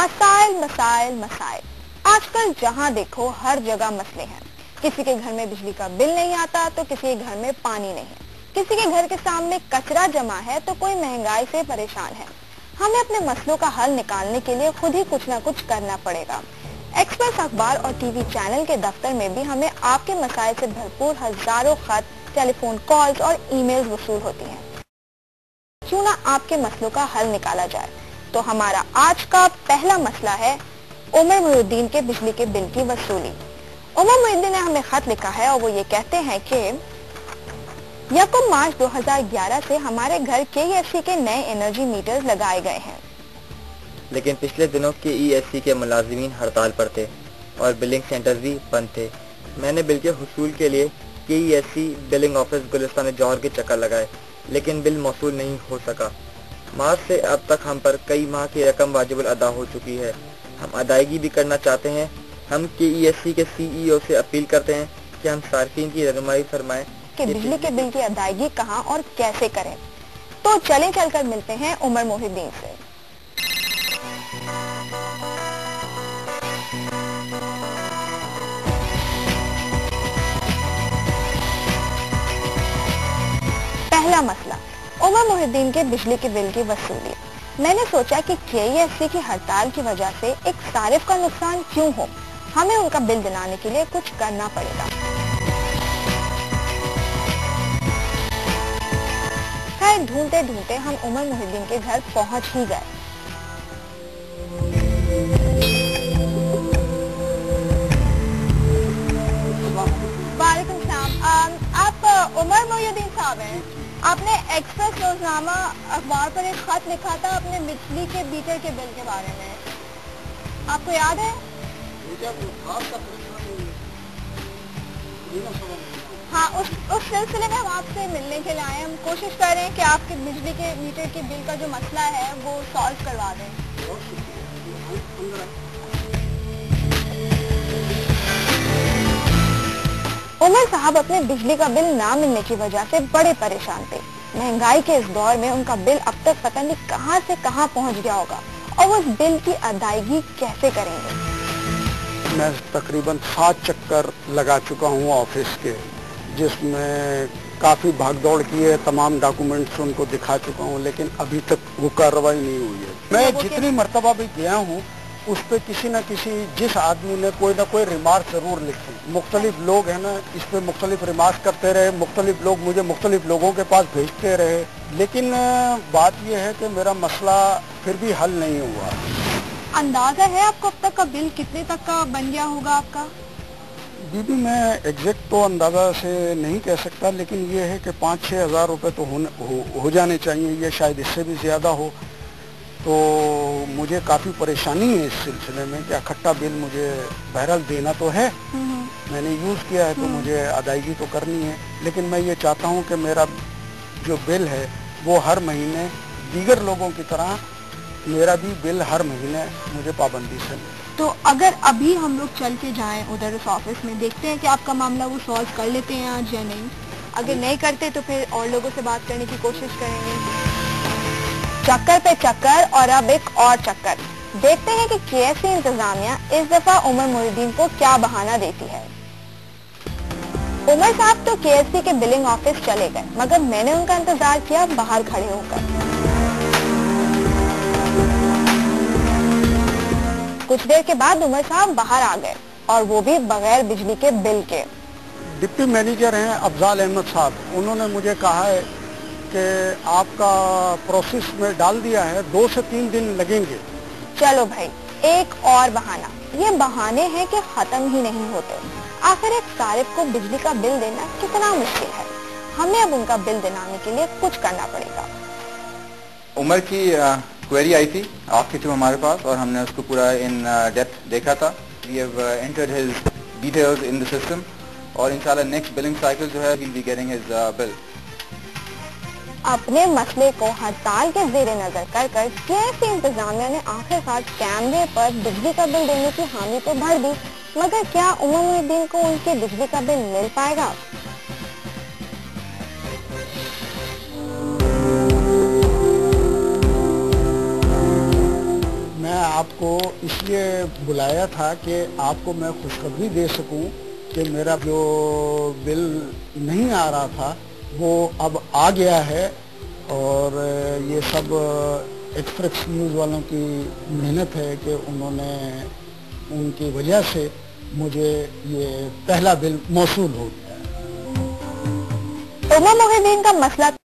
मसाइल मसाइल मसाइल। आजकल जहां देखो हर जगह मसले हैं। किसी के घर में बिजली का बिल नहीं आता तो किसी के घर में पानी नहीं है, किसी के घर के सामने कचरा जमा है तो कोई महंगाई से परेशान है। हमें अपने मसलों का हल निकालने के लिए खुद ही कुछ न कुछ करना पड़ेगा। एक्सप्रेस अखबार और टीवी चैनल के दफ्तर में भी हमें आपके मसाइल से भरपूर हजारों खत, टेलीफोन कॉल्स और ईमेल्स वसूल होती हैं। क्यों ना आपके मसलों का हल निकाला जाए। तो हमारा आज का पहला मसला है उमर मोहिउद्दीन के बिजली के बिल की वसूली। उमर मोहिउद्दीन ने हमें खत लिखा है और वो ये कहते हैं कि 1 मार्च 2011 से हमारे घर KESC के नए एनर्जी मीटर लगाए गए हैं, लेकिन पिछले दिनों KESC के मुलाजिमीन हड़ताल पर थे और बिलिंग सेंटर भी बंद थे। मैंने बिल के हुसूल के लिए KESC बिलिंग ऑफिस गुलिस्तान जौहर के चक्कर लगाए, लेकिन बिल मौसूल नहीं हो सका। मार्च से अब तक हम पर कई माह की रकम वाजिबुल अदा हो चुकी है। हम अदायगी भी करना चाहते हैं। हम KESC के CEO से अपील करते हैं कि हम सार्फिन की रहनुमाई फरमाएं कि बिजली के बिल की अदायगी कहां और कैसे करें। तो चलें चलकर मिलते हैं उमर मोहिउद्दीन से। पहला मसला, उमर मोहिउद्दीन के बिजली के बिल की वसूली। मैंने सोचा कि KESC की हड़ताल की वजह से एक सारिफ का नुकसान क्यों हो, हमें उनका बिल दिलाने के लिए कुछ करना पड़ेगा। खैर ढूंढते ढूंढते हम उमर मोहिउद्दीन के घर पहुंच ही गए। वालेकुम सलाम। आप उमर मोहिउद्दीन साहब हैं? आपने एक्सप्रेस रोजनामा अखबार पर एक खत लिखा था अपने बिजली के मीटर के बिल के बारे में, आपको याद है? हाँ, उस सिलसिले में हम आपसे मिलने के लिए आए। हम कोशिश कर रहे हैं कि आपके बिजली के मीटर के बिल का जो मसला है वो सॉल्व करवा दें। उमर साहब अपने बिजली का बिल ना मिलने की वजह से बड़े परेशान थे। महंगाई के इस दौर में उनका बिल अब तक पता नहीं कहां से कहां पहुंच गया होगा और वो उस बिल की अदायगी कैसे करेंगे। मैं तकरीबन 7 चक्कर लगा चुका हूं ऑफिस के, जिसमें काफ़ी भागदौड़ की है, तमाम डॉक्यूमेंट्स उनको दिखा चुका हूं, लेकिन अभी तक वो कार्रवाई नहीं हुई है। मैं जितनी मरतबा भी गया हूं उस पे किसी न किसी जिस आदमी ने कोई ना कोई रिमार्क जरूर लिखी। मुख्तलिफ लोग हैं ना, इस पे मुख्तलिफ रिमार्क करते रहे, मुख्तलिफ लोग मुझे मुख्तलिफ लोगों के पास भेजते रहे, लेकिन बात यह है कि मेरा मसला फिर भी हल नहीं हुआ। अंदाजा है आपको अब तक का बिल कितने तक का बन गया होगा आपका? दीदी मैं एग्जैक्ट तो अंदाजा से नहीं कह सकता, लेकिन ये है कि 5-6 हज़ार रुपये तो हो जाने चाहिए, ये शायद इससे भी ज़्यादा हो। तो मुझे काफ़ी परेशानी है इस सिलसिले में कि इकट्ठा बिल मुझे बहरहाल देना तो है, मैंने यूज़ किया है तो मुझे अदायगी तो करनी है, लेकिन मैं ये चाहता हूँ कि मेरा जो बिल है वो हर महीने दीगर लोगों की तरह मेरा भी बिल हर महीने मुझे पाबंदी से मिले। तो अगर अभी हम लोग चल के जाएं उधर उस ऑफिस में, देखते हैं कि आपका मामला वो सॉल्व कर लेते हैं आज या नहीं। अगर नहीं करते तो फिर और लोगों से बात करने की कोशिश करेंगे। चक्कर पे चक्कर और अब एक और चक्कर। देखते हैं कि KESC इंतजामिया इस दफा उमर मोहिउद्दीन को क्या बहाना देती है। उमर साहब तो KESC के बिलिंग ऑफिस चले गए, मगर मैंने उनका इंतजार किया बाहर खड़े होकर। कुछ देर के बाद उमर साहब बाहर आ गए और वो भी बगैर बिजली के बिल के। डिप्टी मैनेजर हैं अफजाल अहमद साहब, उन्होंने मुझे कहा है कि आपका प्रोसेस में डाल दिया है, 2 से 3 दिन लगेंगे। चलो भाई, एक और बहाना। ये बहाने हैं कि खत्म ही नहीं होते। आखिर एक सारिफ को बिजली का बिल देना कितना मुश्किल है। हमें अब उनका बिल दिलाने के लिए कुछ करना पड़ेगा। उमर की क्वेरी आई थी आपके थ्रू हमारे पास और हमने उसको पूरा इन डेप्थ देखा था। We have entered his details in the system और इंशाल्लाह नेक्स्ट बिलिंग साइकिल जो है, he'll be getting his bill। अपने मसले को हड़ताल के ज़ेरे नजर कर KESC इंतजामिया ने आखिरकार कैमरे पर बिजली का बिल देने की हामी तो भर दी, मगर क्या उमर मोहिउद्दीन को उनके बिजली का बिल मिल पाएगा? آپ کو اس لیے بلایا تھا کہ آپ کو میں خوشخبری دے سکوں کہ میرا جو بل نہیں آ رہا تھا وہ اب آ گیا ہے، اور یہ سب ایکسپریس نیوز والوں کی محنت ہے کہ انہوں نے ان کی وجہ سے مجھے یہ پہلا بل موصول ہو گیا ہے۔ عمر محی الدین کا مسئلہ